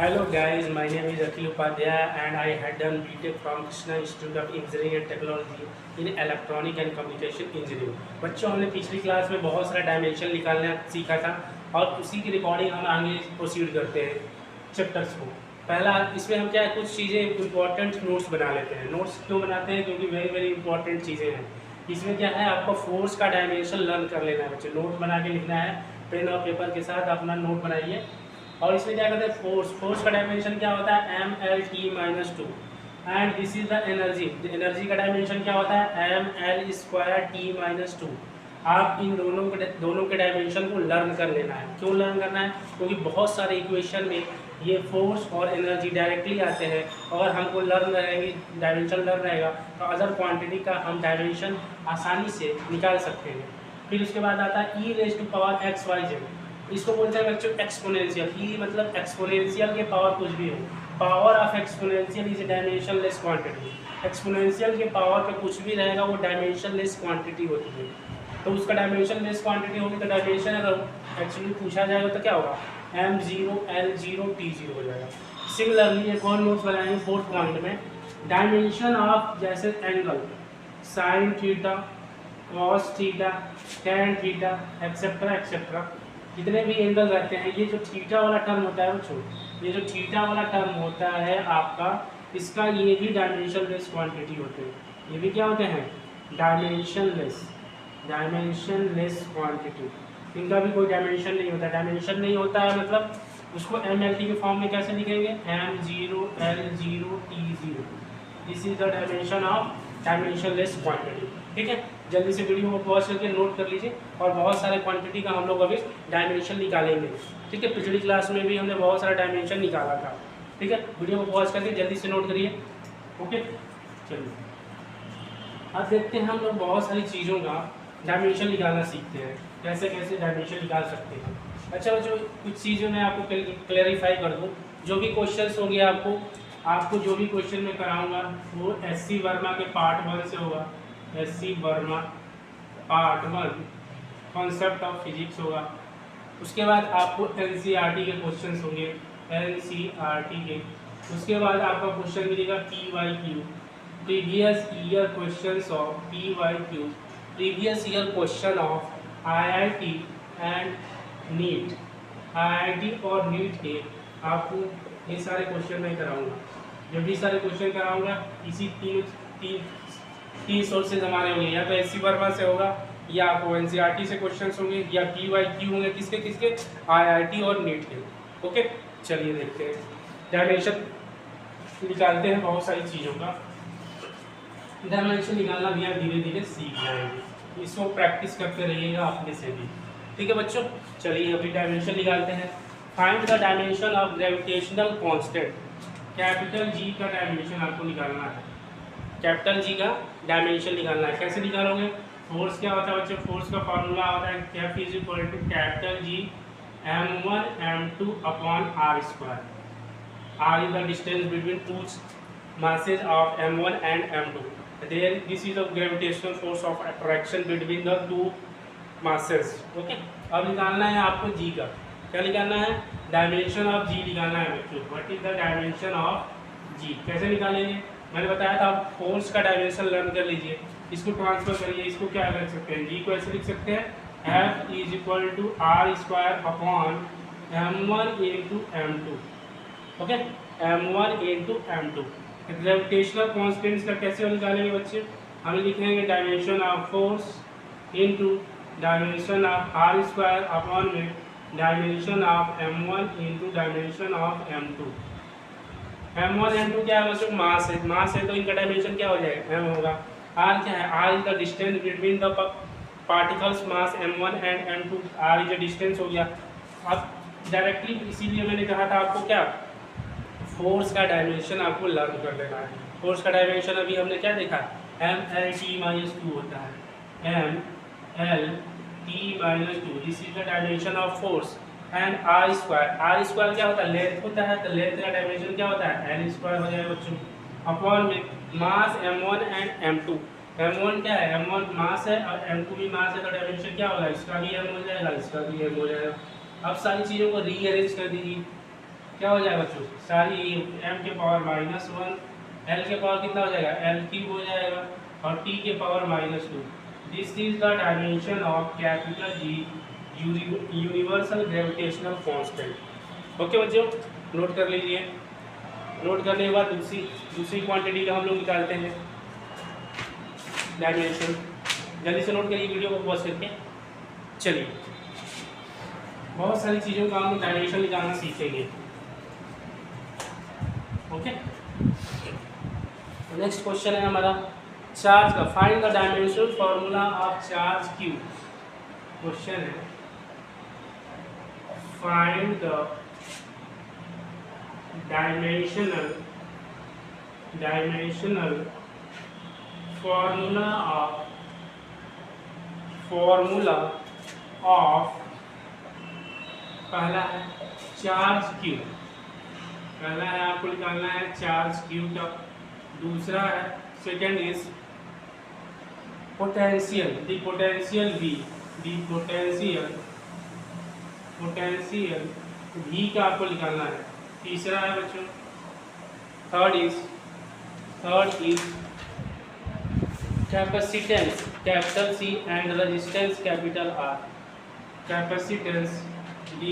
Hello guys, my name is Akhil Upadhyay and I had done BTech from Krishna Institute of Engineering and Technology in Electronic and Communication Engineering। बच्चों, हमने पिछली class में बहुत सारा dimension निकालना सीखा था और उसी की रिकॉर्डिंग हम आगे प्रोसीड करते हैं चैप्टर्स को। पहला इसमें हम क्या है, कुछ चीज़ें इंपॉर्टेंट नोट्स बना लेते हैं। नोट्स क्यों बनाते हैं? क्योंकि वेरी वेरी इंपॉर्टेंट चीज़ें हैं। इसमें क्या है, आपको फोर्स का डायमेंशन लर्न कर लेना है बच्चे। नोट बना के लिखना है, पेन और पेपर के साथ अपना नोट बनाइए। और इसमें क्या कहते हैं, फोर्स का डायमेंशन क्या होता है, mL/t-2 and this is the energy. Energy का डायमेंशन क्या होता है, mL²t-2। आप इन दोनों के डायमेंशन को लर्न कर लेना है। क्यों लर्न करना है? क्योंकि बहुत सारे इक्वेशन में ये फोर्स और एनर्जी डायरेक्टली आते हैं। अगर हमको लर्न रहेगी, डायमेंशन लर्न रहेगा, तो अदर क्वांटिटी का हम डायमेंशन आसानी से निकाल सकते हैं। फिर उसके बाद आता है e⁻⁴ इसको बोलते हैं बच्चों एक्सपोनेंशियल। ई मतलब एक्सपोनेंशियल के पावर कुछ भी हो। Power of exponential is a dimensionless quantity. Exponential के पावर पे कुछ भी रहेगा वो डायमेंशनलेस क्वांटिटी होती है। तो उसका डायमेंशनलेस क्वांटिटी होगी तो डायमेंशन अगर एक्चुअली पूछा जाएगा तो क्या होगा, m0 l0 t0 हो जाएगा। सिमिलरली एक और नोट्स बनाएंगे 4th पॉइंट में, डायमेंशन ऑफ जैसे angle sine theta, cos theta, tan theta etcetera etcetera, जितने भी एंगल रहते हैं, ये जो थीटा वाला टर्म होता है बच्चों, ये जो थीटा वाला टर्म होता है आपका, इसका ये भी डायमेंशनलेस क्वांटिटी होते हैं। ये भी क्या होते हैं, डायमेंशनलेस क्वांटिटी। इनका भी कोई डायमेंशन नहीं होता। डायमेंशन नहीं होता है मतलब उसको mLT के फॉर्म में कैसे लिखेंगे, m0 l0 t0। This is the dimension of dimensionless quantity. ठीक है, जल्दी से वीडियो को पॉज करके नोट कर लीजिए। और बहुत सारे क्वांटिटी का हम लोग अभी डायमेंशन निकालेंगे। ठीक है, पिछली क्लास में भी हमने बहुत सारा डायमेंशन निकाला था। ठीक है, वीडियो को पॉज करके जल्दी से नोट करिए। ओके, चलिए अब देखते हैं हम लोग बहुत सारी चीज़ों का डायमेंशन निकालना सीखते हैं, कैसे कैसे डायमेंशन निकाल सकते हैं। अच्छा बच्चों, कुछ चीज़ों में आपको क्लेरिफाई कर दूँ। जो भी क्वेश्चन होंगे आपको जो भी क्वेश्चन मैं कराऊंगा वो SC वर्मा के पार्ट 1 से होगा। SC Verma part 1 concept of physics होगा। उसके बाद आपको NCERT के क्वेश्चंस होंगे, NCERT के। उसके बाद आपका क्वेश्चन मिलेगा PYQ, previous year questions of PYQ, previous year question of IIT and NEET. IIT और नीट के आपको ये सारे क्वेश्चन मैं कराऊंगा। जो भी सारे क्वेश्चन कराऊंगा इसी तीन सोर्सेज हमारे होंगे, या तो SC वर्मा से होगा, या आपको NCERT से क्वेश्चंस होंगे, या PYQ होंगे। किसके IIT और नीट के। ओके, चलिए देखते हैं, डायमेंशन निकालते हैं बहुत सारी चीज़ों का। डायमेंशन निकालना भी आप धीरे धीरे सीख जाएंगे, इसको प्रैक्टिस करते रहिएगा अपने से भी। ठीक है बच्चों, चलिए अभी डायमेंशन निकालते हैं। Find the dimension of gravitational constant. Capital G का डायमेंशन आपको निकालना है। कैपिटल G का डायमेंशन निकालना है। कैसे निकालोगे? फोर्स क्या होता है बच्चों, फोर्स का फॉर्मूला होता है F is equal to capital G m1 m2 upon r²। r is the distance between two masses of m1 and m2. There this is the gravitational force of attraction between the two masses. Okay, अब निकालना है आपको G का। क्या निकालना है? Dimension of G निकालना है बच्चों। What is the dimension of G? कैसे निकालेंगे? मैंने बताया था, आप फोर्स का डायमेंशन लर्न कर लीजिए। इसको ट्रांसफर करिए, इसको क्या लिख सकते हैं, G को ऐसे लिख सकते हैं F is equal to r² upon m1 into m2। Okay, m1 into m2। Gravitational constants का कैसे निकालेंगे बच्चे? हम लिखेंगे dimension of force into dimension of r² upon में dimension of m1 into dimension of m2। m1 m2 क्या है बच्चों? मास है। मास है तो इनका डायमेंशन क्या हो जाएगा, m होगा। r क्या है? r is the distance between the particles mass m1 and m2। r is the distance हो गया। अब डायरेक्टली इसीलिए मैंने कहा था आपको क्या, फोर्स का डायमेंशन आपको लर्न कर लेना है। फोर्स का डायमेंशन अभी हमने क्या देखा, mLT-2 होता है, mLT-2। This is the dimension of force and r² क्या होता है, लेंथ होता है। तो लेंथ का डायमेंशन क्या होता है, l² हो जाएगा बच्चों, अपॉन में मास m1 एंड m2। m1 क्या है, m1 मास है और m2 भी मास है, तो डायमेंशन क्या होगा, इसका भी m हो जाएगा, इसका भी m हो जाएगा। अब सारी चीज़ों को रीअरेंज कर दीजिए। क्या हो जाएगा बच्चों, सारी m के पावर -1, l के पावर कितना हो जाएगा, l³ हो जाएगा, और t के power -2। This is the dimension of capital G universal gravitational constant. Okay बच्चों, नोट कर लीजिए। नोट करने के बाद दूसरी क्वांटिटी का हम लोग निकालते हैं डायमेंशन। जल्दी से नोट करिए, वीडियो को पॉज करके। चलिए, बहुत सारी चीज़ों का हम डायमेंशन निकालना सीखेंगे। ओके, नेक्स्ट क्वेश्चन है हमारा चार्ज का। Find the dimensional formula of charge Q। Question है find the dimensional formula of पहला है चार्ज Q, पहला है आपको निकालना है चार्ज Q का। दूसरा है second is potential, the potential V का आपको निकालना है। तीसरा है बच्चों third is capacitance capital C and resistance capital R। Capacitance D,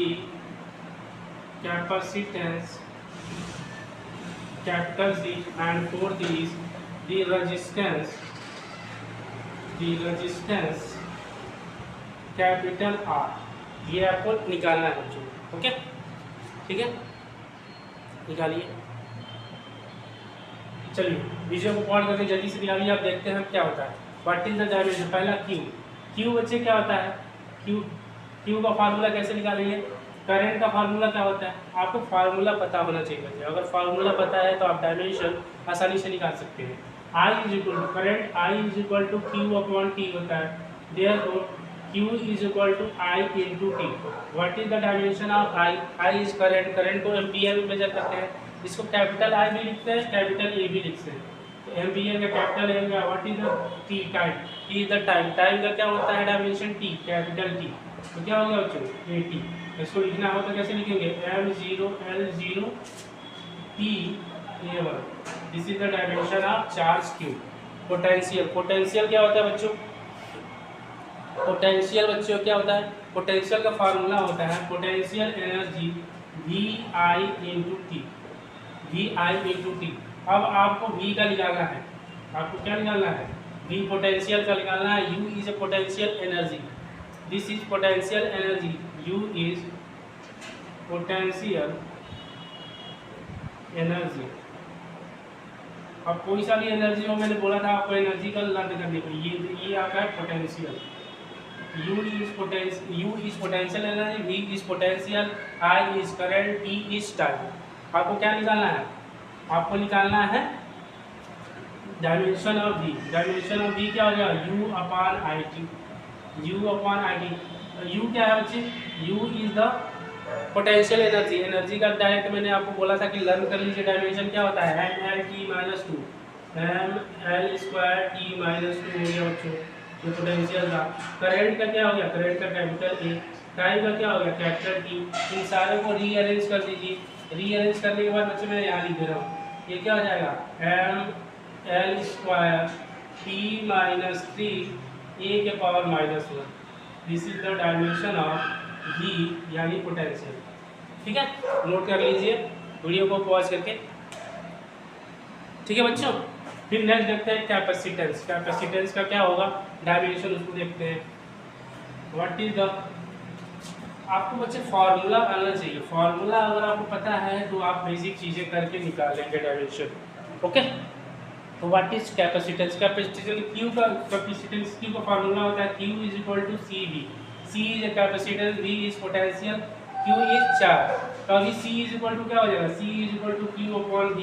capacitance capital C and fourth is the resistance capital R। ये आपको निकालना है बच्चों। ओके, ठीक है, निकालिए। चलिए वीडियो को पॉज करके जल्दी से निकालिए। आप देखते हैं क्या होता है। व्हाट इज द डायमेंशन, पहला Q बच्चे क्या होता है, Q का फार्मूला कैसे निकालेंगे। करंट का फार्मूला क्या होता है, आपको फार्मूला पता होना चाहिए बच्चे। अगर फार्मूला पता है तो आप डायमेंशन आसानी से निकाल सकते हैं। Current I is equal to Q/T होता है। Therefore Q is equal to I into T। What is the dimension of I is current को एम्पियर में मेजर करते हैं। इसको कैपिटल I भी लिखते हैं, कैपिटल A भी लिखते हैं। तो एम्पियर का कैपिटल A का what is the T, time. T is the time का क्या होता है डायमेंशन T, कैपिटल T। तो क्या होगा बच्चों, AT। इसको लिखना हो तो कैसे लिखेंगे, m0 l0 t a1। This is the dimension of charge Q। Potential क्या होता है बच्चों, क्या होता है, पोटेंशियल का फार्मूला होता है potential energy VI into T. अब आपको V का निकालना है, आपको क्या निकालना है, V पोटेंशियल का निकालना है। U is a potential energy, this is potential energy, U is potential energy. अब कोई सा भी एनर्जी हो, मैंने बोला था आपको एनर्जी का लर्न करने को। ये आपका है potential. U is potential energy, V is potential, I is current, T is time। आपको क्या निकालना है, आपको निकालना है dimension of V। Dimension of V क्या हो जाएगा, U/IT। U क्या है बच्चे, U is the potential energy का डायरेक्ट मैंने आपको बोला था कि लर्न कर लीजिए। डायमेंशन क्या होता है, mL/T-2 mL² T-2 हो गया बच्चों, ये पोटेंशियल का। करंट का क्या हो गया, करंट का कैपिटल A। टाइम का क्या हो गया, कैपिटल T। इन सारे को रीअरेंज कर दीजिए। रीअरेंज करने के बाद बच्चे मैं यहाँ लिख दे रहा हूँ, ये क्या हो जाएगा, mL² T-3 A के power -1। This is the dimension of V यानी पोटेंशियल। ठीक है, नोट कर लीजिए वीडियो को पॉज करके। ठीक है बच्चों, फिर नेक्स्ट देखते हैं कैपेसिटेंस का क्या होगा डायमेंशन, उसको देखते हैं। व्हाट इज द, आपको बच्चे फार्मूला आना चाहिए। फार्मूला अगर आपको पता है तो आप बेसिक चीज़ें करके निकाल लेंगे डायमेंशन। ओके, तो व्हाट इज कैपेसिटेंस Q का फार्मूला होता है Q is equal to CV। C is capacitance, V is potential, Q is charge. तो अभी C इज इक्वल टू क्या हो जाएगा, C is equal to Q/V।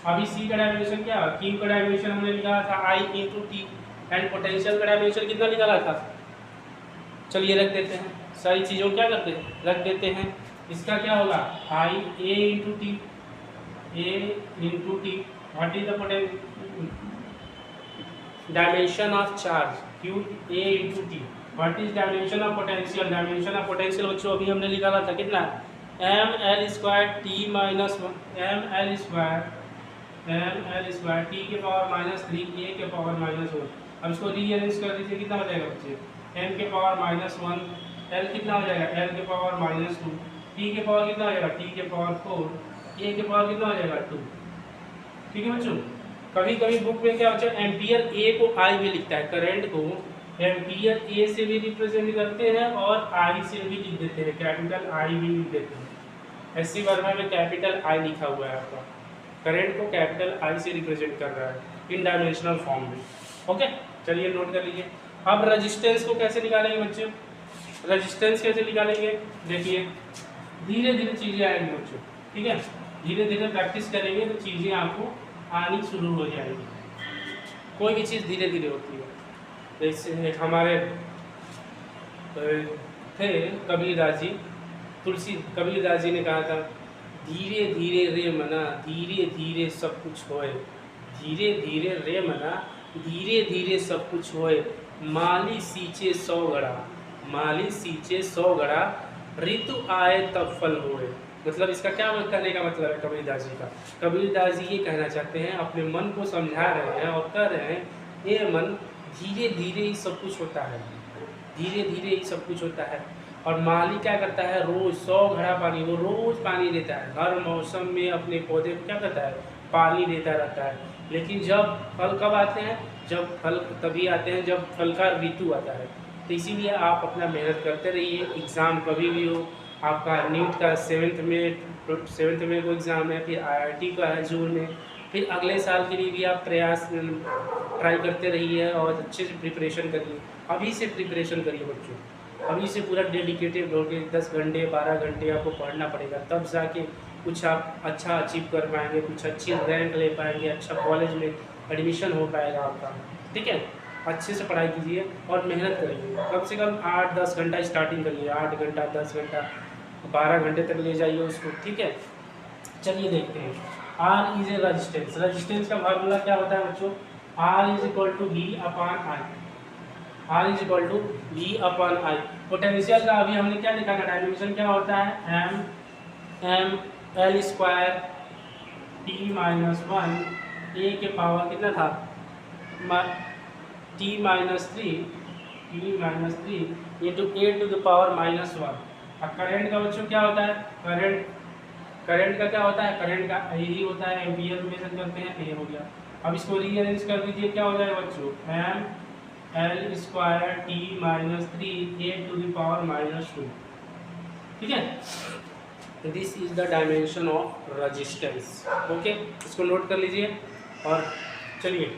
अभी C का डायमेंशन क्या है, Q का डायमेंशन हमने निकाला था I into T, and potential का डायमेंशन कितना निकाला था। चलिए रख देते हैं, सारी चीज़ों क्या करते हैं, रख देते हैं। इसका क्या होगा, I A into T। What is the dimension of charge Q A into T। What is dimension of potential बच्चों अभी हमने निकाला था कितना, M L square T minus one, M L square T के पावर -3 ए के power -1। अब इसको रीअरेंज कर दीजिए, कितना हो जाएगा बच्चे, एम के पावर -1, एल कितना हो जाएगा, एल के पावर -2, टी के पावर कितना हो जाएगा, टी के पावर 4, ए के पावर कितना हो जाएगा 2। ठीक है बच्चों, कभी कभी बुक में क्या बच्चा एम्पियर ए को आई में लिखता है, करंट को एम्पियर ए से भी रिप्रेजेंट करते हैं और आई से भी लिख देते हैं, कैपिटल आई भी लिख देते हैं। एससी वर्मा में कैपिटल आई लिखा हुआ है आपका, करंट को कैपिटल आई से रिप्रेजेंट कर रहा है इन डायमेंशनल फॉर्म में। ओके, चलिए नोट कर लीजिए। अब रेजिस्टेंस को कैसे निकालेंगे बच्चों, रेजिस्टेंस कैसे निकालेंगे, देखिए धीरे धीरे चीज़ें आएंगी बच्चों, ठीक है, धीरे धीरे प्रैक्टिस करेंगे तो चीज़ें आपको आनी शुरू हो जाएगी। कोई भी चीज़ धीरे धीरे होती है। जैसे एक हमारे थे कबीरदास जी, कबीरदास जी ने कहा था, धीरे धीरे रे मना धीरे धीरे सब कुछ होए, धीरे धीरे रे मना धीरे धीरे सब कुछ होए, माली सींचे 100 गड़ा, माली सींचे 100 गड़ा, ऋतु आए तब फल होए। मतलब इसका क्या कहने का मतलब है कबीरदास जी का, कबीरदास जी ये कहना चाहते हैं, अपने मन को समझा रहे हैं और कह रहे हैं, ये मन धीरे धीरे ही सब कुछ होता है, धीरे धीरे ही सब कुछ होता है। और माली क्या करता है, रोज़ 100 घड़ा पानी, वो रोज़ पानी देता है, हर मौसम में अपने पौधे को क्या करता है, पानी देता रहता है। लेकिन जब फल कब आते हैं, जब फल तभी आते हैं जब फल का ऋतु आता है। तो इसीलिए आप अपना मेहनत करते रहिए, एग्ज़ाम कभी भी हो, आपका नीट का 7th में को एग्ज़ाम है, फिर IIT का है जून में, फिर अगले साल के लिए भी आप ट्राई करते रहिए और अच्छे से प्रिपरेशन करिए। अभी से प्रिपरेशन करिए बच्चों, अभी से पूरा डेडिकेटेड होकर 10 घंटे 12 घंटे आपको पढ़ना पड़ेगा, तब जाके कुछ आप अच्छा अचीव कर पाएंगे, कुछ अच्छी रैंक ले पाएंगे, अच्छा कॉलेज में एडमिशन हो पाएगा आपका। ठीक है, अच्छे से पढ़ाई कीजिए और मेहनत करिए, कम से कम 8-10 घंटा स्टार्टिंग करिए, 8 घंटा 10 घंटा 12 घंटे तक ले जाइए उसको। ठीक है, चलिए देखते हैं। R is a resistance, resistance का फार्मूला क्या होता है बच्चों, R is equal to V upon I, R is equal to V upon I। Potential का अभी हमने क्या लिखा था, डायमेंशन क्या होता है, m L square T minus 1 A के पावर कितना था, T minus 3 into A to the power -1। अब करंट का बच्चों क्या होता है, करंट का क्या होता है, करंट का यही होता है, एम्पियर में मेजर करते हैं, ये हो गया। अब इसको रीअरेंज कर दीजिए, क्या हो जाएगा बच्चों, m L square T minus 3 A to the power -2। ठीक है, this is the dimension of resistance. Okay, इसको नोट कर लीजिए और चलिए।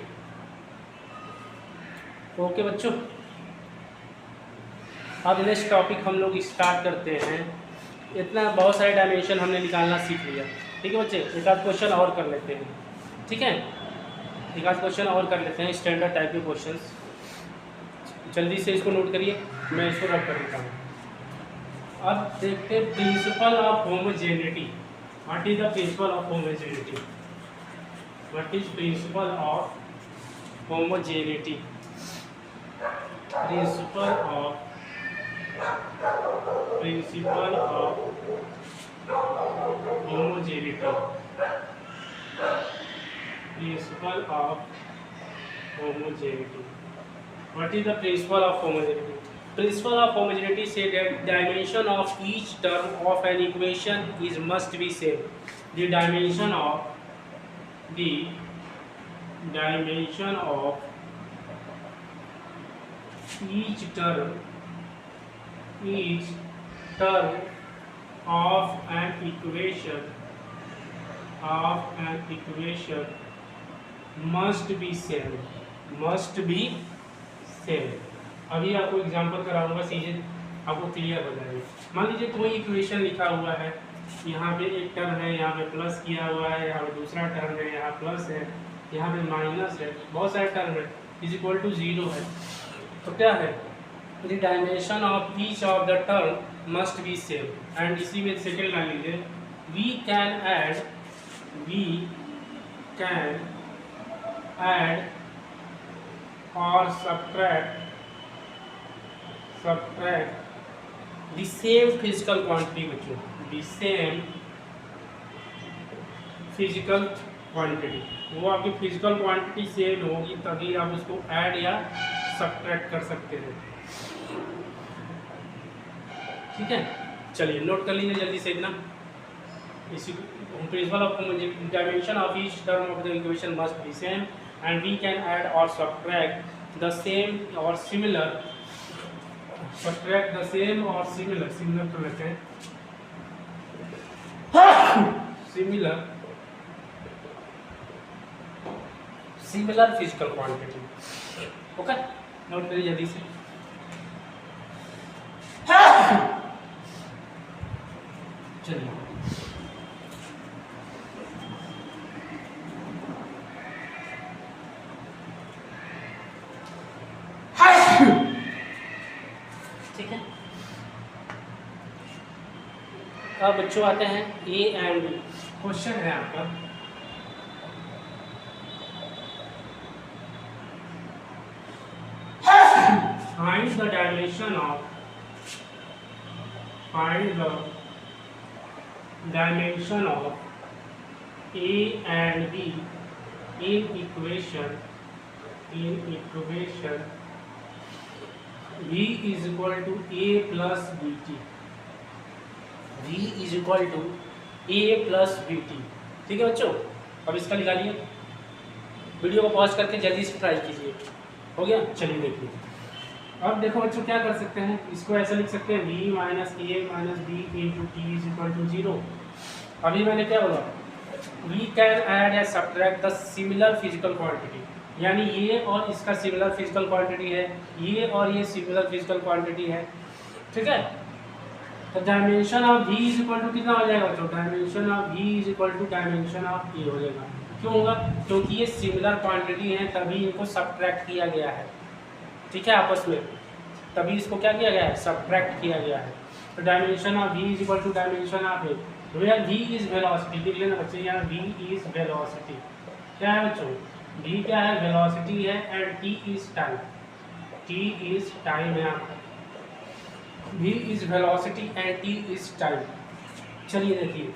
ओके बच्चों, अब नेक्स्ट टॉपिक हम लोग स्टार्ट करते हैं। इतना बहुत सारे डायमेंशन हमने निकालना सीख लिया। ठीक है बच्चे, एक आध क्वेश्चन और कर लेते हैं। ठीक है, एक आध क्वेश्चन और कर लेते हैं, स्टैंडर्ड टाइप के क्वेश्चंस। जल्दी से इसको नोट करिए, मैं इसको रख कर देता हूँ। अब देखते हैं principle of homogeneity. What is the principle of homogeneity, what is principle of homogeneity, principle of homogeneity, principle of homogeneity. What is the principle of homogeneity? Principle of homogeneity say that dimension of each term of an equation is must be same. The dimension of each term of an equation must be same, must be same. अभी आपको example कराऊंगा, चीज़ें आपको clear हो जाएगी। मान लीजिए कोई इक्वेशन लिखा हुआ है, यहाँ पे एक टर्म है, यहाँ पे प्लस किया हुआ है, यहाँ पे दूसरा टर्म है, यहाँ प्लस है, यहाँ पे माइनस है, बहुत सारे टर्म है, इज इक्वल टू 0 है। तो क्या है, the dimension of each of the term must be same. And इसी में सेकेंड लाइन लीजिए, we can add or subtract the same physical quantity बच्चों, द सेम फिजिकल क्वांटिटी, वो आपकी फिजिकल क्वांटिटी सेम होगी तभी आप उसको ऐड या सब्ट्रैक्ट कर सकते हैं। ठीक है, चलिए नोट कर लीजिए जल्दी से इतना। इसी principle of dimension of each term of the equation must be same and we can add और सब्ट्रैक्ट द सेम और सिमिलर, सब्ट्रैक्ट द सेम और सिमिलर, सिमिलर तो लेते हैं similar physical quantity. Okay, note करिए जल्दी से। चलिए ठीक है, अब बच्चों आते हैं ए एंड बी। क्वेश्चन है आपका, find the dimension of A and B in equation V is equal to A plus BT, V is equal to A plus BT। ठीक है बच्चों, अब इसका निकालिए, वीडियो को पॉज करके जल्दी से ट्राई कीजिए। हो गया, चलिए देखिए। अब देखो बच्चों क्या कर सकते हैं, इसको ऐसे लिख सकते हैं v minus A minus B into T is equal to 0। अभी मैंने क्या बोला, वी कैन ऐड या subtract the similar physical quantity, यानी ये और इसका सिमिलर फिजिकल क्वांटिटी है, ये और ये सिमिलर फिजिकल क्वांटिटी है। ठीक है, तो dimension of v is equal to कितना हो जाएगा बच्चों, dimension of v is equal to dimension of A हो जाएगा। क्यों होगा, क्योंकि ये सिमिलर क्वांटिटी है तभी इनको सब्ट्रैक्ट किया गया है। ठीक है, आपस में तभी इसको क्या किया गया है, सब्ट्रैक्ट किया गया है। तो dimension of v is equal to dimension of A, where v is velocity, लिख लेना बच्चे यहाँ v इज वेलोसिटी। क्या है बच्चों, v क्या है, वेलोसिटी है, and t is time, t is time है आपका, v is velocity and t is time. चलिए देखिए,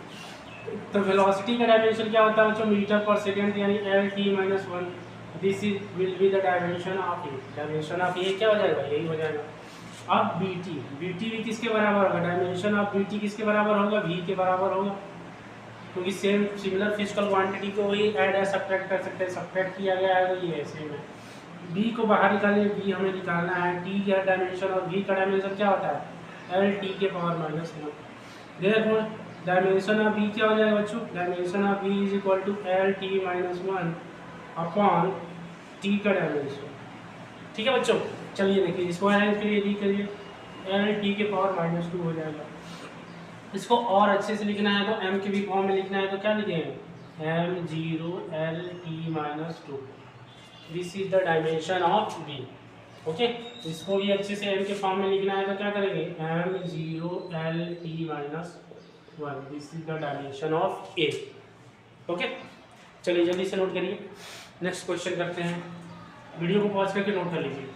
तो वेलोसिटी का डायमेंशन क्या होता है बच्चों, मीटर पर सेकेंड, यानी LT-1। This is will be the dimension of A, dimension of A क्या हो जाएगा, यही हो जाएगा। अब BT, BT भी किसके बराबर होगा, डायमेंशन ऑफ BT किसके बराबर होगा, v के बराबर होगा, क्योंकि सेम सिमिलर फिजिकल क्वांटिटी को वही ऐड या सब्ट्रैक्ट कर सकते हैं, सब्ट्रैक्ट किया गया है तो ये सेम है। b को बाहर निकालिए, b हमें निकालना है, t का डायमेंशन और v का डायमेंशन क्या होता है, LT के पावर -1। देखो डायमेंशन ऑफ v क्या हो जाएगा बच्चों, dimension of v is equal to LT-1 upon t का डायमेंशन। ठीक है बच्चों, चलिए देखिए, इसको अरेंज करिए, डी करिए, LT के पावर -2 हो जाएगा। इसको और अच्छे से लिखना है तो m के भी फॉर्म में लिखना है तो क्या लिखेंगे, m0 LT-2, this is the dimension of v। Okay, इसको भी अच्छे से m के फॉर्म में लिखना है तो क्या करेंगे, m0 LT-1, this is the dimension of a। Okay, चलिए जल्दी से नोट करिए, नेक्स्ट क्वेश्चन करते हैं। वीडियो को पॉज करके नोट कर लीजिए।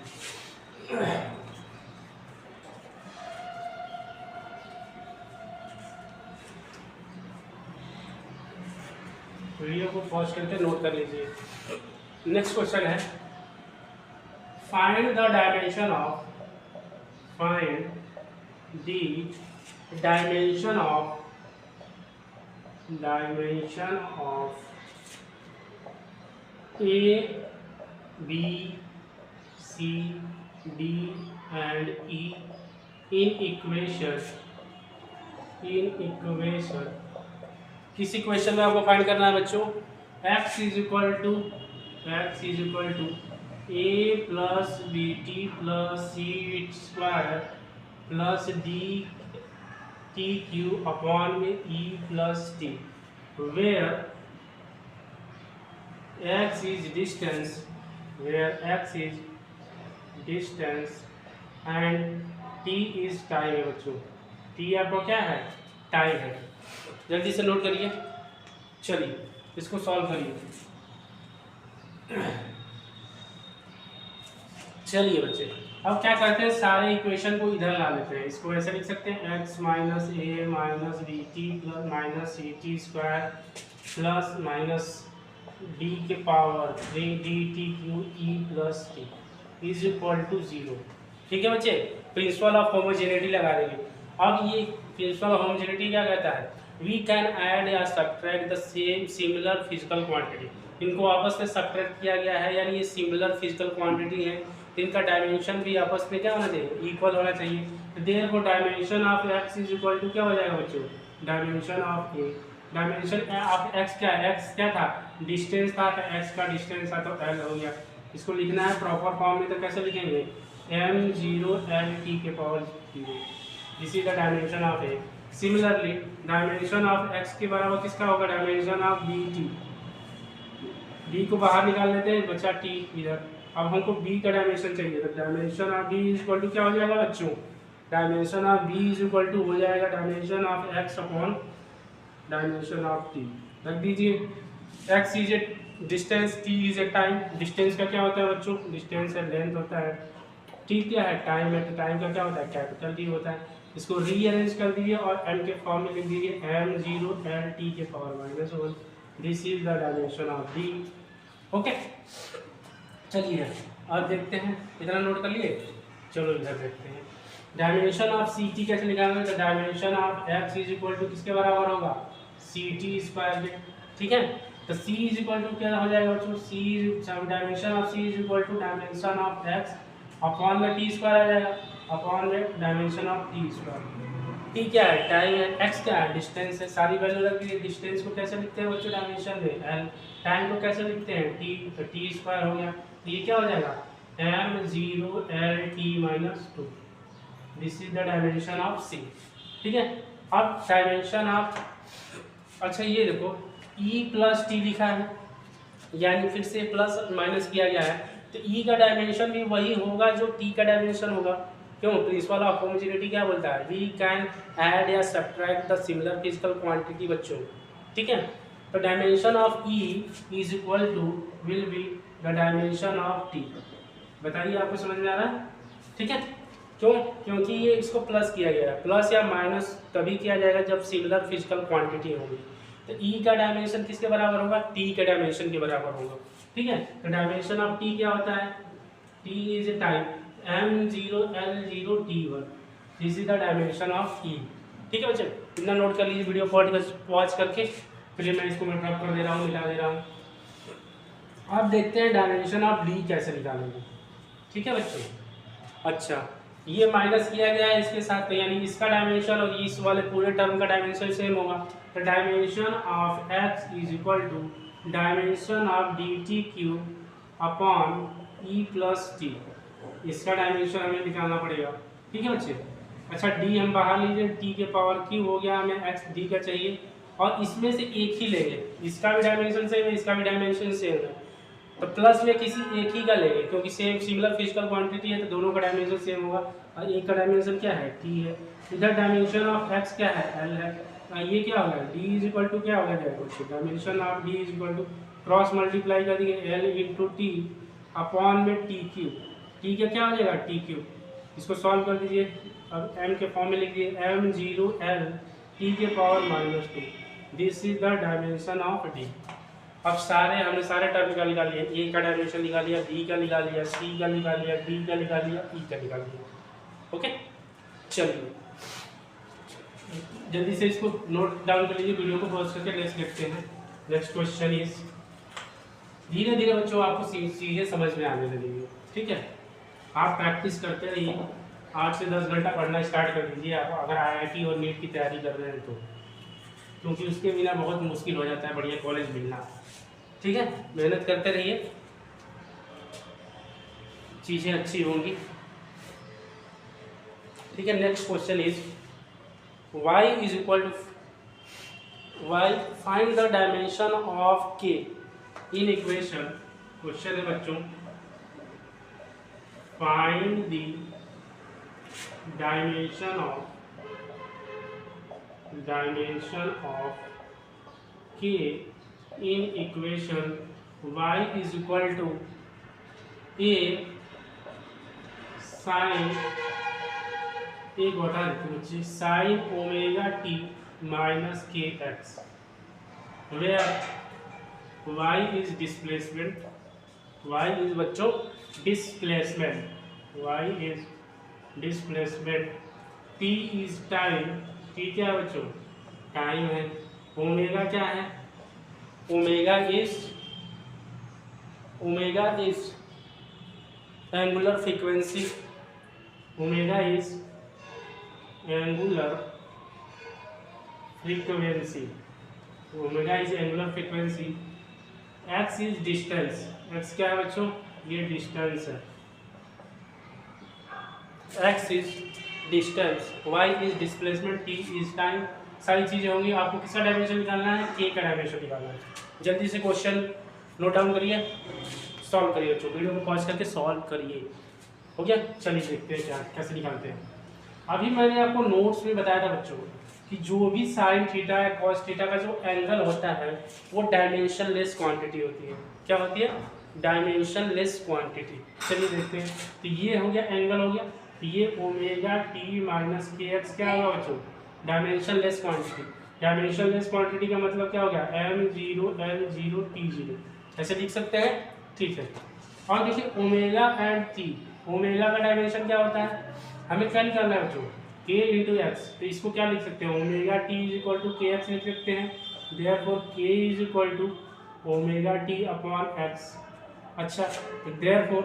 वीडियो को पॉज करके नोट कर लीजिए। नेक्स्ट क्वेश्चन है, find the dimension of A, B, C, D and E in equation। किस इक्वेशन में आपको फाइंड करना है बच्चों, x is equal to a plus BT plus C² plus DTQ upon में E plus T, where x is distance and t is time है बच्चों, t आपको क्या है, टाइम है। जल्दी से नोट करिए, चलिए इसको सॉल्व करिए। चलिए बच्चे अब क्या करते हैं, सारे इक्वेशन को इधर ला लेते हैं। इसको ऐसे लिख सकते हैं x minus A minus B T plus minus C T square plus minus D के power 3 D T Q E plus T is equal to 0। ठीक है बच्चे, प्रिंसिपल ऑफ होमोजेनिटी लगा देंगे। अब ये प्रिंसिपल ऑफ होमोजेनिटी क्या कहता है, वी कैन ऐड या subtract the same similar physical quantity. इनको आपस में सब्ट्रैक्ट किया गया है, यानी ये सिमिलर फिजिकल क्वांटिटी है, इनका डायमेंशन भी आपस में क्या होना चाहिए, इक्वल होना चाहिए। Therefore dimension of x is equal to क्या हो जाएगा बच्चों, dimension of A. Dimension of x क्या है, x क्या था, डिस्टेंस था, तो x का डिस्टेंस था तो l हो गया। इसको लिखना है प्रॉपर फॉर्म में तो कैसे लिखेंगे, m0 l t के power 0, this is the dimension of A. Similarly dimension of x के बराबर किसका होगा, dimension of B T. b को बाहर निकाल लेते हैं, बचा t इधर। अब हमको b का डायमेंशन चाहिए, तो dimension of b is equal to क्या हो जाएगा बच्चों, dimension of b is equal to हो जाएगा dimension of x upon dimension of t। रख दीजिए, x is a distance, t is a time. Distance का क्या होता है बच्चों, डिस्टेंस है लेंथ होता है, t क्या है टाइम है, तो टाइम का क्या होता है कैपिटल T होता है। इसको रीअरेंज कर दीजिए और m के फॉर्म में लिख दीजिए m0 l t के power -1, this is the dimension of d। Okay, चलिए अब देखते हैं, इतना नोट कर लिए, चलो इधर देखते हैं। डायमेंशन ऑफ सी टी कैसे निकालेंगे, तो dimension of x is equal to किसके बराबर होगा, सी टी स्क्वायर के। ठीक है, तो c इज इक्वल टू क्या हो जाएगा बच्चों, c dimension of c is equal to dimension of x upon में टी स्क्वायर आ जाएगा, अपॉन में dimension of T square. T क्या है, टाइम है, x क्या है, डिस्टेंस है, सारी वैल्यू रख दी। डिस्टेंस को कैसे लिखते हैं बच्चों, डायमेंशन में l। टाइम को कैसे लिखते हैं, t, तो टी स्क्वायर हो गया। तो ये क्या हो जाएगा, m0 l t -2, this is the dimension of c। ठीक है, अब डायमेंशन ऑफ, अच्छा ये देखो e प्लस टी लिखा है, यानी फिर से प्लस माइनस किया गया है, तो e का डायमेंशन भी वही होगा जो t का डायमेंशन होगा। क्यों, प्रिंसिपल ऑफ होमोजेनिटी क्या बोलता है, वी कैन ऐड या subtract the similar physical quantity बच्चों। ठीक है, तो dimension of e is equal to will be the dimension of t। बताइए आपको समझ में आ रहा है। ठीक है, क्यों, क्योंकि ये इसको प्लस किया गया है, प्लस या माइनस तभी किया जाएगा जब सिमिलर फिजिकल क्वांटिटी होगी। तो e का डायमेंशन किसके बराबर होगा, t के डायमेंशन के बराबर होगा। ठीक है, तो डायमेंशन ऑफ t क्या होता है, t is a time, m0 l0 t1, this is the dimension of e। ठीक है बच्चे, इतना नोट कर लीजिए, वीडियो पॉज करके फिर मैं इसको मैं ड्रॉप कर दे रहा हूँ, मिला दे रहा हूँ। अब देखते हैं डायमेंशन ऑफ d कैसे निकालेंगे। ठीक है बच्चों, अच्छा ये माइनस किया गया है इसके साथ, तो यानी इसका डायमेंशन और इस वाले पूरे टर्म का डायमेंशन सेम होगा। तो dimension of x is equal to dimension of D T cube upon E plus T, इसका डायमेंशन हमें निकालना पड़ेगा। ठीक है बच्चे, अच्छा d हम बाहर लीजिए, t के पावर क्यूब हो गया, हमें x d का चाहिए, और इसमें से एक ही लेंगे, इसका भी डायमेंशन सेम है, इसका भी डायमेंशन सेम है, तो प्लस में किसी एक ही का लेंगे, क्योंकि सेम सिमिलर फिजिकल क्वांटिटी है, तो दोनों का डायमेंशन सेम होगा। और एक का डायमेंशन क्या है, t है, इधर डायमेंशन ऑफ x क्या है, l है, ये क्या होगा, d इज इक्वल टू क्या होगा, dimension of d is equal to cross multiply कर देंगे l इंटू टी अपॉन में टी क्यूब, टी का क्या हो जाएगा टी क्यूब, इसको सॉल्व कर दीजिए। अब m के फॉर्म में लिख दिए m0 l t के power -2, this is the dimension of d। अब हमने सारे टर्म का निकाल लिया, ए का डायमेंशन निकाल लिया, बी का निकाल लिया, सी का निकाल लिया, डी का निकाल लिया, ई का निकाल लिया। ओके, चलिए जल्दी से इसको नोट डाउन कर लीजिए, वीडियो को पॉज करके नेक्स्ट देखते हैं। नेक्स्ट क्वेश्चन इज, धीरे धीरे बच्चों आपको चीज़ें समझ में आने लगेंगी। ठीक है, आप प्रैक्टिस करते रहिए, 8 से 10 घंटा पढ़ना स्टार्ट कर दीजिए आप, अगर IIT और नीट की तैयारी कर रहे हैं तो, क्योंकि उसके बिना बहुत मुश्किल हो जाता है बढ़िया कॉलेज मिलना। ठीक है, मेहनत करते रहिए, चीज़ें अच्छी होंगी। ठीक है, next question is y is equal to y, find the dimension of k in equation. Question है बच्चों, find the dimension of k in equation y is equal to a sine, एक बता देते बच्चे, sine omega T minus K X, where Y is displacement, Y is बच्चों displacement, Y is displacement, T is time, T क्या है बच्चों, time है, omega क्या है, omega is angular frequency, omega is angular frequency, omega is angular frequency, X is distance, X क्या है बच्चों, ये डिस्टेंस है, X is distance, Y is displacement, T is time, सारी चीजें होंगी। आपको किसका डायमेंशन निकालना है, के का डायमेंशन निकालना है। जल्दी से क्वेश्चन नोट डाउन करिए, सॉल्व करिए बच्चों, वीडियो को पॉज करके सॉल्व करिए। हो गया, चलिए देखते हैं क्या कैसे निकालते हैं। अभी मैंने आपको नोट्स में बताया था बच्चों कि जो भी साइन थीटा या कॉस थीटा का जो एंगल होता है वो डायमेंशन लेस क्वांटिटी होती है। क्या होती है, डायमेंशन लेस क्वांटिटी। चलिए देखते हैं, तो ये हो गया एंगल हो गया, तो ये omega T minus K x क्या होगा बच्चों, dimension less quantity. Dimension less quantity का मतलब क्या हो गया, m0 l0 t0, ऐसे लिख सकते हैं, ठीक है। और देखिए ओमेगा एंड टी, ओमेगा का डायमेंशन क्या होता है, हमें क्या निकालना है बच्चों, k इंटू एक्स, तो इसको क्या लिख सकते हैं, omega T is equal to K X लिख सकते हैं, therefore k is equal to omega T upon X. अच्छा, तो देयरफॉर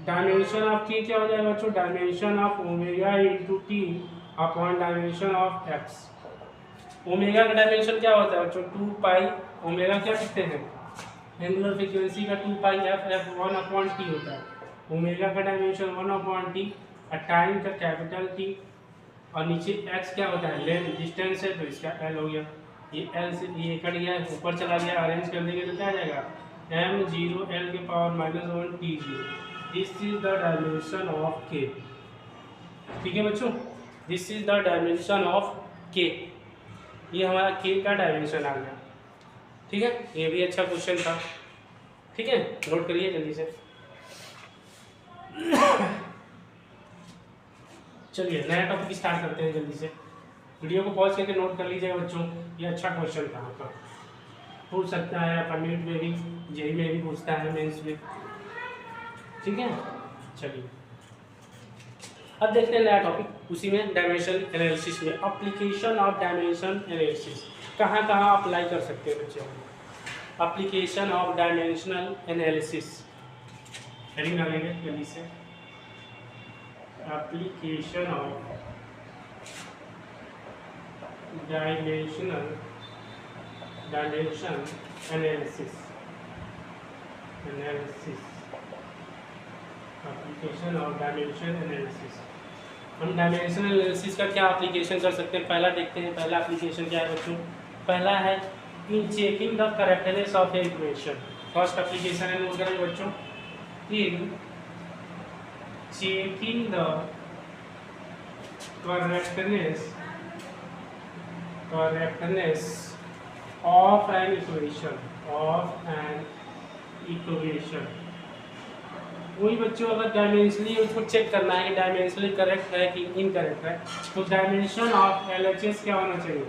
डायमेंशन ऑफ k क्या हो जाएगा बच्चों, dimension of omega into T upon dimension of x. Omega का डायमेंशन क्या होता है बच्चों, 2 पाई, ओमेगा क्या लिखते हैं, एंगुलर फ्रीक्वेंसी का 2 पाई एफ 1 अपॉन टी होता है, ओमेगा का डायमेंशन 1 अपॉन टी, और टाइम का कैपिटल टी, और नीचे x क्या होता है, लेंथ डिस्टेंस है तो इसका l हो गया, ये l से ये कट गया ऊपर चला गया, अरेंज कर देंगे तो क्या आ जाएगा, m0 l के power -1 t0, this is the dimension of k। ठीक है बच्चों, this is the dimension of k, ये हमारा k का डायमेंशन आ गया। ठीक है, ये भी अच्छा क्वेश्चन था। ठीक है, नोट करिए जल्दी से। चलिए नया टॉपिक स्टार्ट करते हैं जल्दी से, वीडियो को पॉज करके नोट कर लीजिएगा बच्चों, ये अच्छा क्वेश्चन था आपका, पूछ सकता है कम्यूनिट में भी, जेई में भी पूछता है, मेंस में। ठीक है, चलिए अब देखते हैं नया टॉपिक, उसी में डायमेंशन एनालिसिस में, एप्लीकेशन ऑफ डायमेंशन एनालिसिस, कहाँ कहाँ अप्लाई कर सकते हैं बच्चे, application of dimensional analysis, heading डालेंगे जल्दी से, application of dimension analysis, application of dimension analysis। हम डायमेंशन एनालिसिस का क्या एप्लीकेशन कर सकते हैं, पहला देखते हैं, पहला एप्लीकेशन क्या है बच्चों, पहला है इन checking the correctness of A equation. First application है, नोट करेंगे बच्चों, इन checking the correctness of an equation, वही बच्चों अगर डायमेंशनली उसको चेक करना है कि डायमेंशनली करेक्ट है कि इनकरेक्ट है, तो डायमेंशन ऑफ LHS क्या होना चाहिए,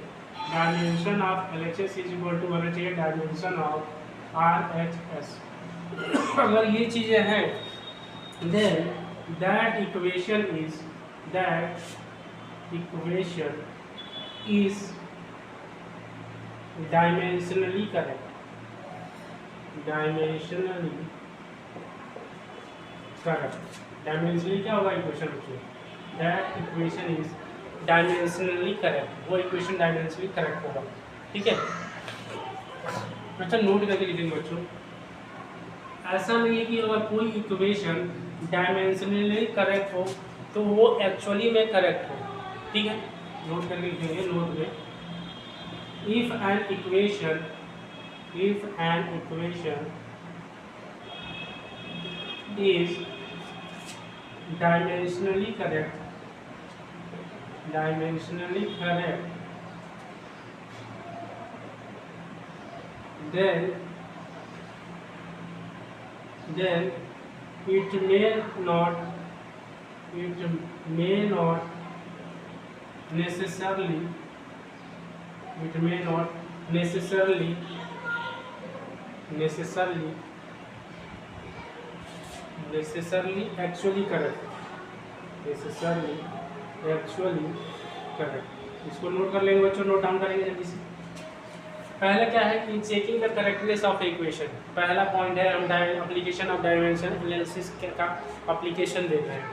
dimension of LHS is equal to होना चाहिए डायमेंशन ऑफ RHS। अगर ये चीज़ें हैं then that equation is dimensionally correct, dimensionally क्या होगा इक्वेशन बच्चों, that equation is dimensionally correct, वो इक्वेशन डायमेंशनली करेक्ट होगा। ठीक है, अच्छा नोट करके लिखेंगे बच्चों, ऐसा नहीं है कि अगर कोई इक्वेशन डायमेंशनली करेक्ट हो तो वो एक्चुअली में करेक्ट हो। ठीक है, नोट करके लिखेंगे, नोट में, if an equation is dimensionally correct then it may not it may not necessarily actually correct, इसको नोट कर लेंगे बच्चों, नोट डाउन करेंगे जल्दी से। पहला क्या है कि checking the correctness of equation, पहला पॉइंट है हम एप्लीकेशन ऑफ डायमेंशन एनालिसिस का एप्लीकेशन देख रहे हैं।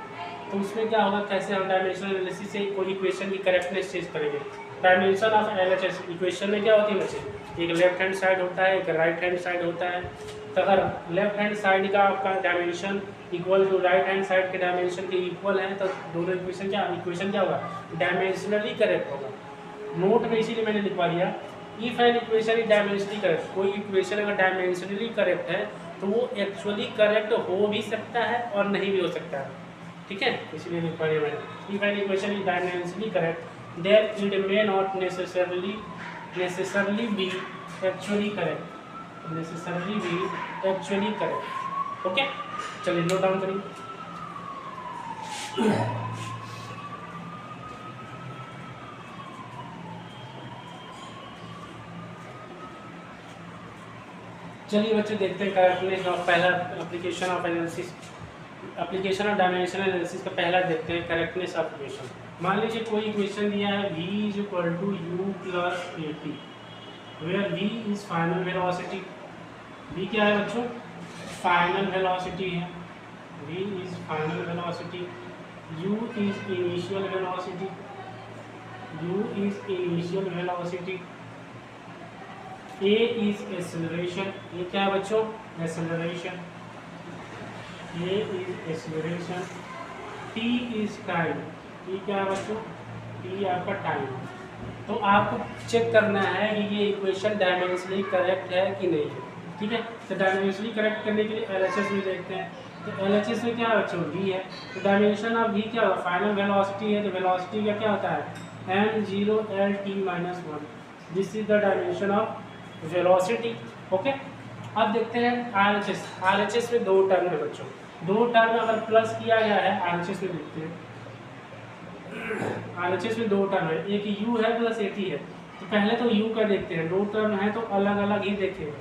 तो उसमें क्या होगा, कैसे हम डायमेंशनल एनालिसिस से कोई इक्वेशन की करेक्टनेस चेक करेंगे। डायमेंशन ऑफ एलएचएस इक्वेशन में क्या होती है बच्चे, एक लेफ्ट हैंड साइड होता है, एक राइट हैंड साइड होता है। तो अगर लेफ्ट हैंड साइड का आपका dimension equal to right hand side के डायमेंशन के इक्वल है, तो दोनों इक्वेशन क्या होगा, डायमेंशनली करेक्ट होगा। नोट में इसीलिए मैंने लिखवा दिया, if an equation is dimensionally correct, कोई इक्वेशन अगर डायमेंशनली करेक्ट है तो वो एक्चुअली करेक्ट हो भी सकता है और नहीं भी हो सकता है, ठीक है, इसलिए लिखवा दिया मैंने। If an equation is dimensionally correct then it may not necessarily be actually correct, okay. चलिए नोट डाउन करिए। चलिए बच्चे देखते हैं करेक्टनेस ऑफ पहला एप्लीकेशन ऑफ डायमेंशनल एनालिसिस का पहला देखते हैं करेक्टनेस ऑफ इक्वेशन। मान लीजिए कोई इक्वेशन दिया है v is equal to u plus at, where v is final velocity. v क्या है बच्चों, फाइनल वेलोसिटी है, v is final velocity, u is initial velocity, a is acceleration, ये क्या है बच्चों, acceleration, a is acceleration, t is time, ये क्या है बच्चों, t आपका टाइम। तो आपको चेक करना है कि ये इक्वेशन डायमेंशनली करेक्ट है कि नहीं है, ठीक है। तो डायमेंशनली करेक्ट करने के लिए एलएचएस में देखते हैं। तो एलएचएस में क्या है बच्चों, v है, तो डायमेंशन ऑफ v क्या होगा, फाइनल वेलोसिटी है, तो वेलोसिटी का क्या होता है m0 L t-1, this is the dimension of velocity, okay. अब देखते हैं आरएचएस में दो टर्म है बच्चों, दो टर्म अगर प्लस किया गया है आरएचएस में, देखते हैं आरएचएस में दो टर्म है, एक u है प्लस at है। तो पहले तो u का देखते हैं, दो टर्म है तो अलग अलग ही देखेंगे,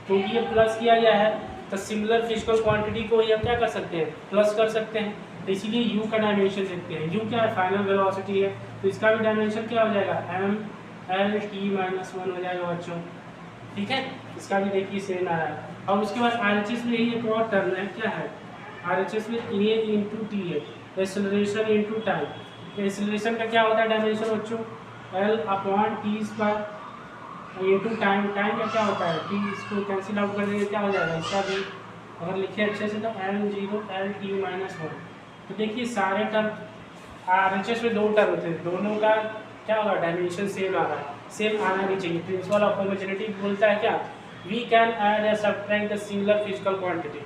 क्योंकि ये प्लस किया गया है तो सिमिलर फिजिकल क्वांटिटी को ही हम क्या कर सकते हैं, प्लस कर सकते हैं। तो इसीलिए u का डायमेंशन देखते हैं, u क्या है, फाइनल वेलोसिटी है, तो इसका भी डायमेंशन क्या हो जाएगा, m/L-t-1 हो जाएगा बच्चों, ठीक है। इसका भी देखिए सेम आ रहा है। अब उसके बाद आरएचएस में ही एक और टर्म है, क्या है आरएचएस में, a इंटू टी है, एक्सेलरेशन इंटू टाइम। एक्सेलरेशन का क्या होता है डायमेंशन बच्चों, L/t² इंटू टाइम, टाइम का क्या होता है t, इसको कैंसिल आउट कर देंगे क्या हो जाएगा, इसका भी अगर लिखे अच्छे से तो m0 L t-1। तो देखिए सारे टर्म आरएचएस में दो टर्म होते हैं, दोनों का क्या होगा, डायमेंशन सेम आ रहा है, सेम आना भी चाहिए। प्रिंसिपल ऑफ होमोजेनिटी बोलता है क्या, वी कैन ऐड या subtract the similar physical quantity.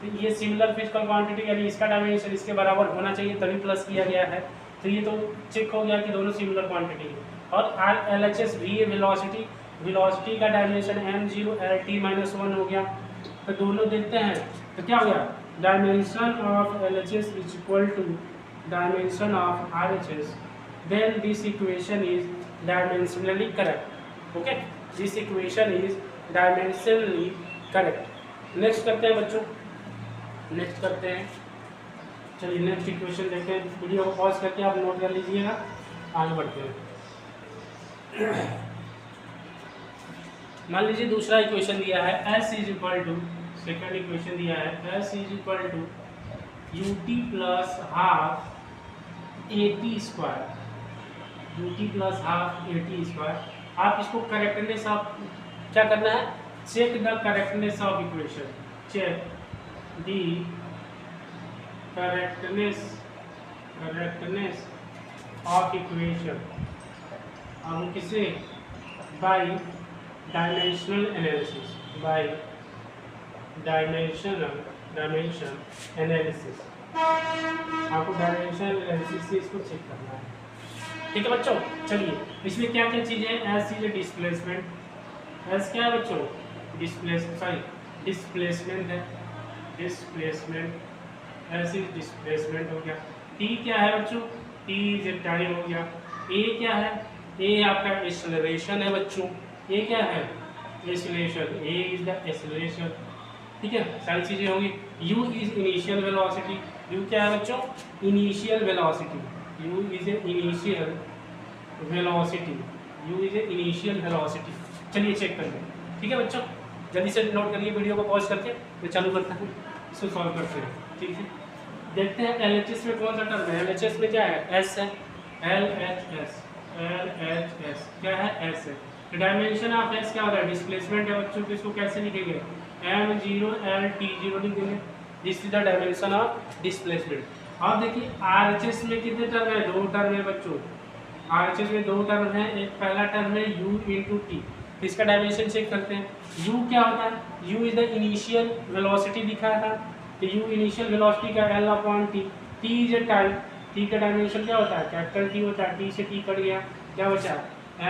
तो ये सिमिलर फिजिकल क्वांटिटी यानी इसका डायमेंशन इसके बराबर होना चाहिए, तभी प्लस किया गया है। तो ये तो चेक हो गया कि दोनों सिमिलर क्वांटिटी है। और एलएचएस वी वेलोसिटी, वेलोसिटी का डायमेंशन m0 L t-1 हो गया। तो दोनों देखते हैं तो क्या हो गया, dimension of LHS is equal to dimension of RHS, then this equation is dimensionally correct, okay, this equation is dimensionally correct। Next करते हैं बच्चों, नेक्स्ट करते हैं, चलिए नेक्स्ट इक्वेशन देखते हैं। वीडियो को पॉज करके आप नोट कर लीजिएगा, आगे बढ़ते हैं। मान लीजिए दूसरा इक्वेशन दिया है, s is equal to, second equation दिया है s is equal to ut plus half at², ut plus half at²। आप इसको करेक्टनेस ऑफ क्या करना है, check the correctness of equation, check the correctness of equation. हम किसे, by dimensional analysis, by dimension analysis, आपको डायमेंशन एनालिसिस से इसको चेक करना है, ठीक है बच्चों। चलिए इसमें क्या क्या चीज़ है, एस इज डिस्प्लेसमेंट, एस क्या है बच्चों, डिस्प्लेसमेंट है, डिस्प्लेसमेंट, एस इज डिस्प्लेसमेंट हो गया। टी क्या है बच्चों, टी इज टाइम हो गया। ए क्या है, ए आपका एक्सेलरेशन है बच्चों, ए क्या है acceleration, A is the acceleration, ठीक है सारी चीजें होंगी। You is initial velocity, you क्या है बच्चों initial velocity, you is a initial velocity, you is a initial velocity. चलिए चेक कर लें, ठीक है बच्चों, जल्दी से नोट करिए वीडियो को पॉज करके, मैं चालू करता हूँ, इसको सॉल्व करते हैं, ठीक है। देखते हैं LHS में कौन सा टर्म है, LHS में क्या है, एस है, LHS, LHS क्या है, एस है। डायमेंशन ऑफ एस क्या होता है, डिस्प्लेसमेंट है बच्चों, को इसको कैसे लिखेंगे, m0 l t0 लिख देंगे, this is the dimension of displacement. अब देखिए RHS में कितने टर्म है, दो टर्म है बच्चों, RHS में दो टर्म है, एक पहला टर्म है u इंटू टी, इसका डायमेंशन चेक करते हैं। u क्या होता है, u is the initial velocity दिखाया था, तो u इनिशियल वेलोसिटी का l upon T, t is a time, t का डायमेंशन क्या होता है, कैपिटल T होता है, t से t कट गया, क्या बचा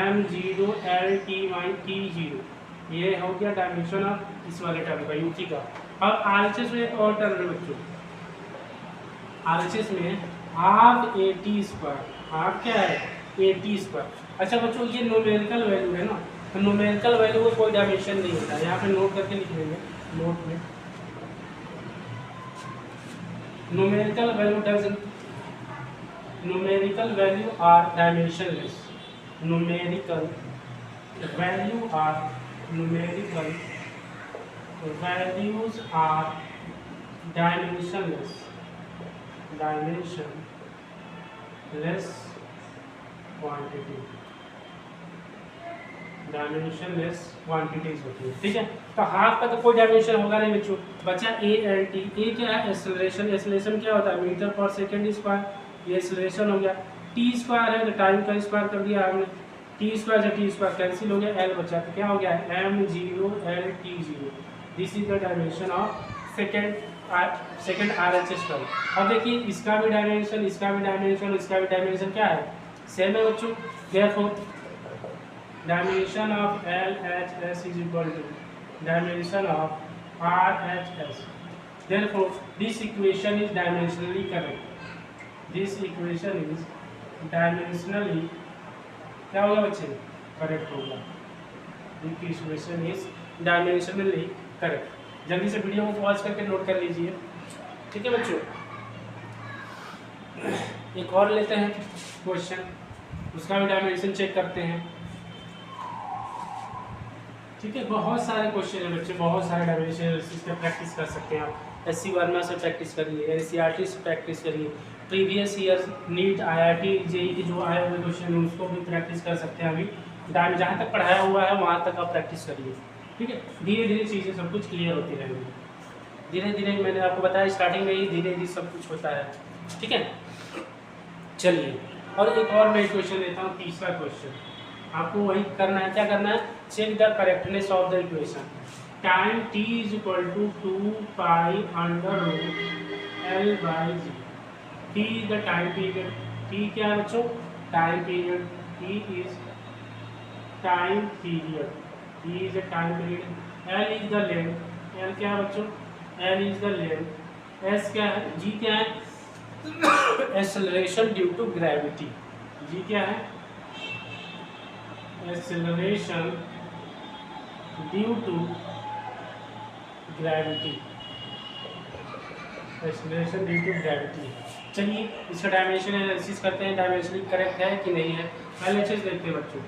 m0 l t0, ये हो गया डायमेंशन ऑफ इस वाले टर्म का u का। अब RHS में एक और टर्म है बच्चों, RHS में half A T square, half क्या है ए टी स्क्वायर। अच्छा बच्चों ये न्यूमेरिकल वैल्यू है ना, तो न्यूमेरिकल वैल्यू को कोई डायमेंशन नहीं होता है, यहाँ पे नोट करके लिख लेंगे नोट में, numerical value doesn't, numerical value are dimensionless, numerical value are, numerical values are dimensionless, dimensionless quantity, dimensionless quantities होती है, ठीक है। तो हाफ का तो कोई डायमेंशन होगा नहीं बच्चों, बचा ए एल टी, ए क्या है एक्सेलरेशन, एक्सेलरेशन क्या होता है मीटर पर सेकंड स्क्वायर, ये एक्सेलरेशन हो गया, टी स्क्वायर है तो टाइम का स्क्वायर कर दिया हमने, टी स्क्वायर से टी स्क्वायर कैंसिल हो गया, एल बचा तो क्या हो गया m0 l t0, this is the dimension of second RHS term. अब देखिए इसका भी डायमेंशन, इसका भी डायमेंशन, इसका भी डायमेंशन क्या है सेम है बच्चों, देखो dimension of LHS is equal to dimension of RHS, therefore this equation is dimensionally correct, this equation is dimensionally क्या होगा बच्चे करेक्ट होगा, this equation is dimensionally correct। जल्दी से वीडियो को पॉज करके नोट कर लीजिए, ठीक है बच्चों। एक और लेते हैं क्वेश्चन, उसका भी डायमेंशन चेक करते हैं, ठीक है। बहुत सारे क्वेश्चन है बच्चे, बहुत सारे डायमेंशन इस पर प्रैक्टिस कर सकते हैं आप, SC वर्मा से प्रैक्टिस करिए, NCERT से प्रैक्टिस करिए, previous year NEET IIT JEE के जो आए हुए क्वेश्चन हैं उसको भी प्रैक्टिस कर सकते हैं। अभी जहाँ तक पढ़ाया हुआ है वहाँ तक आप प्रैक्टिस करिए, ठीक है। धीरे धीरे चीज़ें सब कुछ क्लियर होती रहेंगी, धीरे धीरे, मैंने आपको बताया स्टार्टिंग में ही धीरे धीरे सब कुछ होता है, ठीक है। चलिए और एक और मैं क्वेश्चन लेता हूँ, तीसरा क्वेश्चन, आपको वही करना है, क्या करना है, check the correctness of the equation, time t is equal to 2 pi under root l by G, t is the time period, t क्या है बच्चों time period, t is time period, t is a time period, l is the length, l क्या है बच्चों l is the length, s क्या है, g क्या है acceleration due to gravity, g क्या है acceleration due to gravity, acceleration due to gravity. चलिए इसका डायमेंशन एनालिसिस करते हैं, डायमेंशन करेक्ट है कि नहीं है। LHS देखते हैं बच्चों,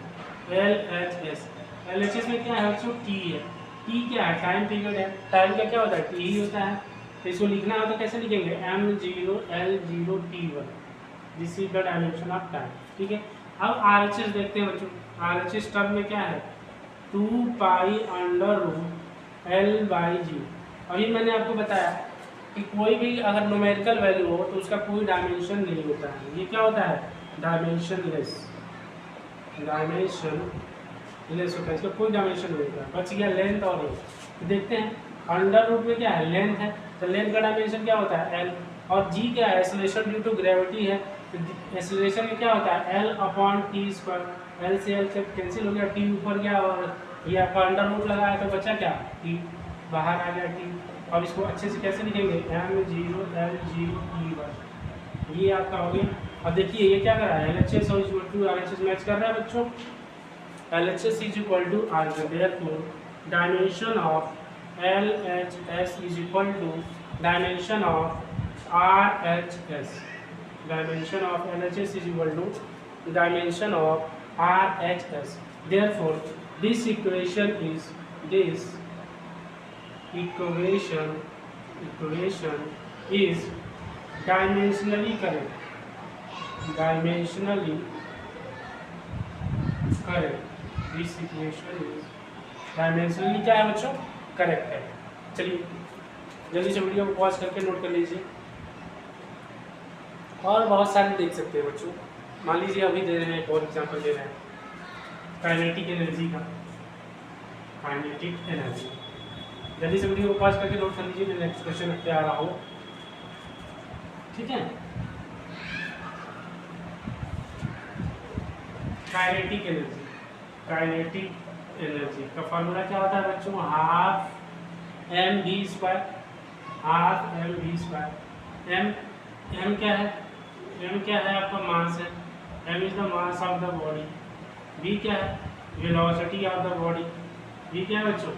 LHS में क्या है बच्चों t है, t क्या है टाइम पीरियड है, टाइम का क्या होता है t ही होता है, तो इसको लिखना हो तो कैसे लिखेंगे m0 l0 t1, this is the dimension of time, ठीक है। अब RHS देखते हैं बच्चों, RHS टर्म में क्या है 2 pi under root l by G. अभी मैंने आपको बताया कि कोई भी अगर न्यूमेरिकल वैल्यू हो तो उसका कोई डायमेंशन नहीं होता है, ये क्या होता है डायमेंशनलेस, डायमेंशनलेस होता है, इसका कोई डायमेंशन नहीं होता। बच गया लेंथ और तो देखते हैं अंडर रूट में क्या है लेंथ है, तो लेंथ का डायमेंशन क्या होता है l, और g क्या है एक्सेलरेशन ड्यू टू ग्रेविटी है, तो एक्सेलरेशन में क्या होता है l upon T square, l से l से कैंसिल हो गया, t ऊपर गया और ये आपका अंडर रूट लगाया तो बचा क्या t, बाहर आ गया t। अब इसको अच्छे से कैसे लिखेंगे m0 l0 t1, ये आपका हो गया। अब देखिए ये क्या कर रहा है, LHS और इक्वल टू RHS मैच कर रहा है बच्चों। LHS is equal to RHS, therefore dimension of LHS is equal to dimension of RHS, dimension of LHS is equal to dimension of RHS. Therefore, this equation is dimensionally correct. Dimensionally correct. This equation is dimensionally क्या है बच्चों, correct है। चलिए जल्दी से video को pause करके note कर लीजिए। और बहुत सारे देख सकते हैं बच्चों। मान लीजिए अभी दे रहे हैं, एक और एग्जाम्पल दे रहे हैं काइनेटिक एनर्जी का। काइनेटिक एनर्जी, जल्दी से वीडियो को पॉज करके नोट कर लीजिए, मैं नेक्स्ट क्वेश्चन रखते आ रहा हूँ, ठीक है। काइनेटिक एनर्जी, काइनेटिक एनर्जी का फॉर्मूला क्या होता है बच्चों, half M V square, half M V square. M क्या है, एम क्या है आपका मास है, M is the mass of the body. V क्या है, velocity of the body. V क्या है बच्चों,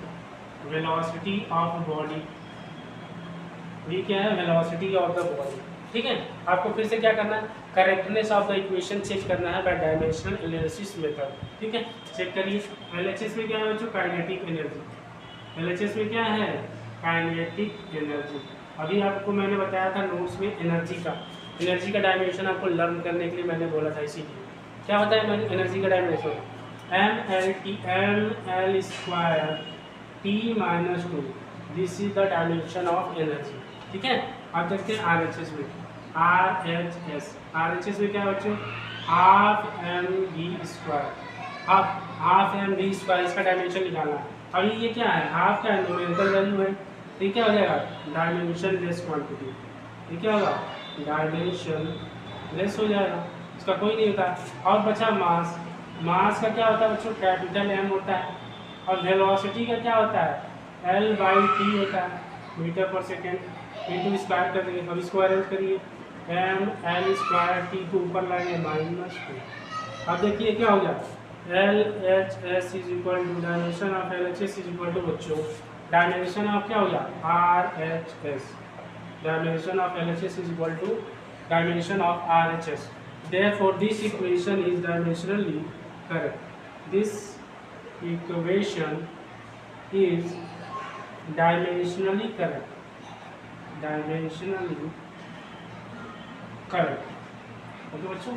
वेलोसिटी ऑफ बॉडी। वी क्या है, वेलोसिटी ऑफ द बॉडी, ठीक है। आपको फिर से क्या करना है, correctness of the equation check करना है बाय डायमेंशनल एनालिसिस मेथड, ठीक है। चेक करिए LHS में क्या है बच्चों, काइनेटिक एनर्जी। LHS में क्या है, काइनेटिक एनर्जी। अभी आपको मैंने बताया था नोट्स में एनर्जी का डायमेंशन आपको लर्न करने के लिए मैंने बोला था, इसीलिए क्या होता है एनर्जी का dimension, ml square T-2, this is the dimension of energy, ठीक है। अब देखते हैं RHS में, RHS में क्या है बच्चों, half M V square, half M V square, इसका डायमेंशन निकालना है। अभी ये क्या है, हाफ का न्यूमेरिकल वैल्यू है, तो क्या हो जाएगा, डायमेंशन लेस क्वांटिटी, ये क्या होगा, डायमेंशन लेस हो जाएगा, इसका कोई नहीं होता। और बचा मास, मास का क्या होता है बच्चों, कैपिटल M होता है। और वेलोसिटी का क्या होता है, L/T होता है, मीटर पर सेकेंड, इंटू स्क्वायर कर देंगे। अब इसको अरेंज करिए, ml स्क्वायर T को ऊपर लाएंगे -2। अब देखिए क्या हो गया, LHS is equal to dimension of LHS is equal to बच्चों डायमेंशन ऑफ क्या हो गया, RHS, dimension of LHS is equal to dimension of RHS. Therefore, this equation is dimensionally correct. This equation is dimensionally correct. Dimensionally correct. Okay बच्चों,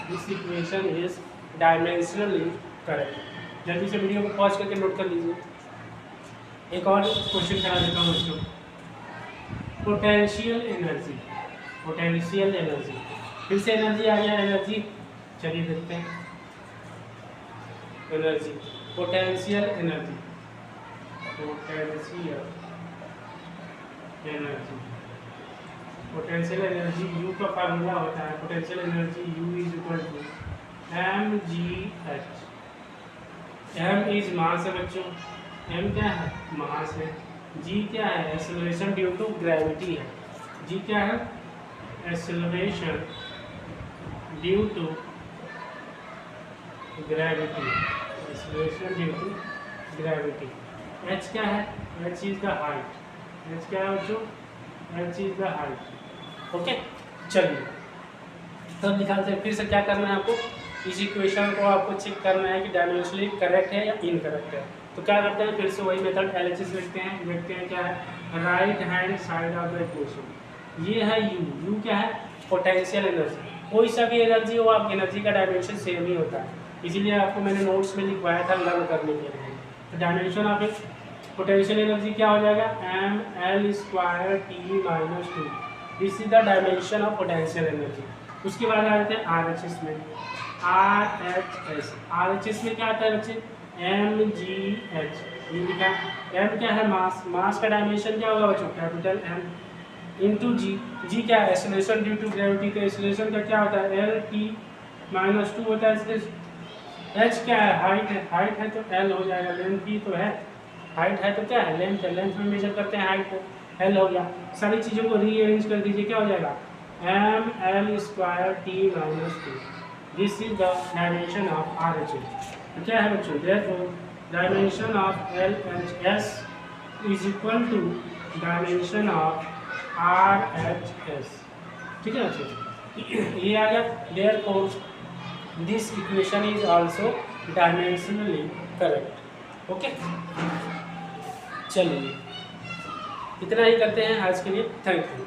this equation is dimensionally correct. जल्दी से video को pause करके note कर लीजिए। एक और question करा देता हूँ बच्चों, पोटेंशियल एनर्जी, पोटेंशियल एनर्जी, फिर से एनर्जी आ गया, एनर्जी चलिए देखते हैं energy, potential energy, potential energy, potential energy U का फार्मूला होता है, potential energy U is equal to mgh। m इज मास है बच्चों, m क्या है, मास है। g क्या है, एक्सेलरेशन ड्यू टू ग्रेविटी है। g क्या है, acceleration due to gravity, acceleration due to gravity. h क्या है, h is the height, h क्या है बच्चों, h is the height. Okay चलिए तब निकालते हैं। फिर से क्या करना है आपको, इस इक्वेशन को आपको चेक करना है कि डायमेंशनली करेक्ट है या इनकरेक्ट है। तो क्या करते हैं, फिर से वही मेथड LHS लिखते हैं। देखते हैं क्या है, right hand side of the equation, ये है यू क्या है, पोटेंशियल एनर्जी। कोई सा भी एनर्जी हो, आप एनर्जी का डायमेंशन सेम ही होता है, इसीलिए आपको मैंने नोट्स में लिखवाया था लर्न करने के लिए। तो डायमेंशन ऑफ पोटेंशियल एनर्जी क्या हो जाएगा, ml square T-2, this is the dimension of potential energy. उसके बाद आ जाते हैं RHS में, RHS में क्या आता है बच्चे, mgh, ये लिखा है। m क्या है, मास, मास का डायमेंशन क्या होगा बच्चों, कैपिटल M इंटू जी क्या है, एक्सेलरेशन ड्यू टू ग्रेविटी। तो एक्सेलरेशन का क्या होता है, L/T-2 होता है। h क्या है, हाइट है तो L हो जाएगा, लेंथ भी तो है, हाइट है तो क्या है, लेंथ है, लेंथ में मेजर करते हैं हाइट को, L हो गया। सारी चीज़ों को रीअरेंज कर दीजिए, क्या हो जाएगा, M L square T minus two, this is the dimension of R H S. तो क्या है बच्चों, therefore dimension of L H S is equal to dimension of R H S. ठीक है बच्चों, ये आ गया। Therefore this equation is also dimensionally correct. Okay, चलिए इतना ही करते हैं आज के लिए। Thank you.